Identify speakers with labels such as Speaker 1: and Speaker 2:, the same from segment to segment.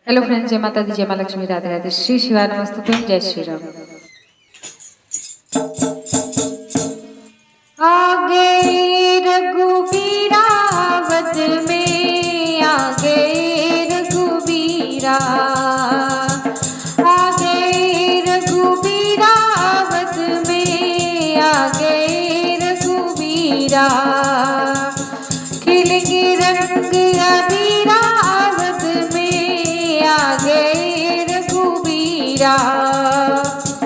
Speaker 1: Hello friends, जय माता दी, जय माँ लक्ष्मी, राधे राधे, श्री शिवा नमस्तुभ्यं, जय श्री राम। आ गए रघुबीरा वध में, आ गए रघुबीरा, आ गए रघुबीरा वध में, आ गए रघुबीरा, खिलेंगे रंग अबीरा वध में, आ गए रघुबीरा,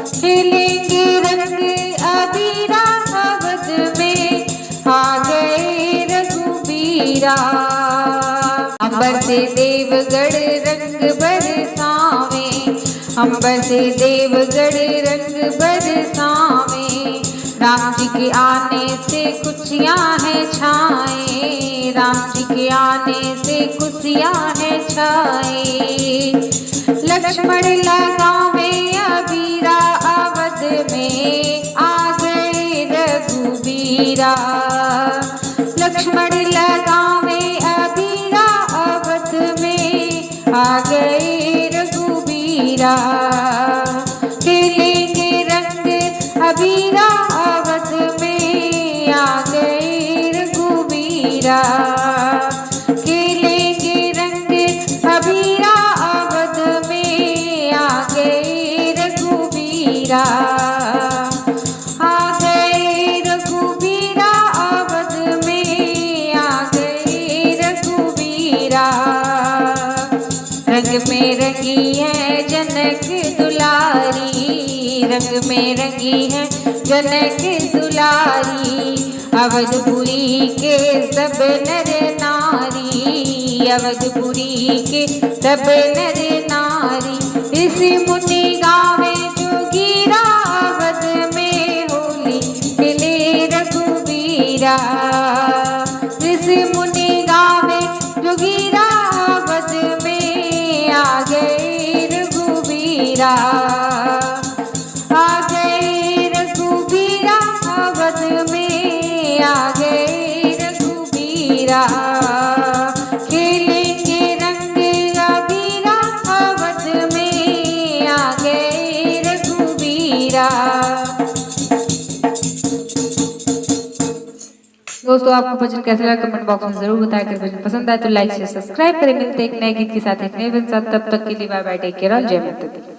Speaker 1: खिलेंगे रंग अबीरा वध में, आ गए रघुबीरा। अंबर से देवगढ़ रंग बरसावे, अंबर से देवगढ़ रंग बरसावे, राम जी के आने से खुशियाँ हैं छाए, राम जी के आने से खुशियाँ हैं छाए, लक्ष्मण लगावे अबीरा अवध में, आ गए रघुबीरा, लक्ष्मण लगावे अबीरा अवध में, आ गए रघुबीरा, खेलेंगे रंग अबीरा अवध में, आ गए रघुबीरा, खेलेंगे रंग अबीरा अवध में, आ गए रघुबीरा, आ गए रघुबीरा अवध में, आ गए रघुबीरा, रंग में रंगी है जनक दुलारी, रंग में रंगी है जनक दुलारी, अवधपुरी के सब नर नारी, अवधपुरी के सब नर नारी, इस मुनि गावे जोगीरा अवध में, होली खेले रघुबीरा, इस मुनि गावे जोगीरा अवध में, आ गए रघुबीरा, आ गए रघुबीरा अवध में, आ गए रघुबीरा, खेलेंगे रंग अबीरा अवध में, आ गए रघुबीरा। दोस्तों, आपको भजन कैसा लगा कमेंट बॉक्स में जरूर बताया करें। भजन पसंद आए तो लाइक से सब्सक्राइब करें। मिलते हैं एक नए गीत के साथ, एक नए भजन साथ। तब तक के लिए बाय बाय, टेक केयर, जय माता दी।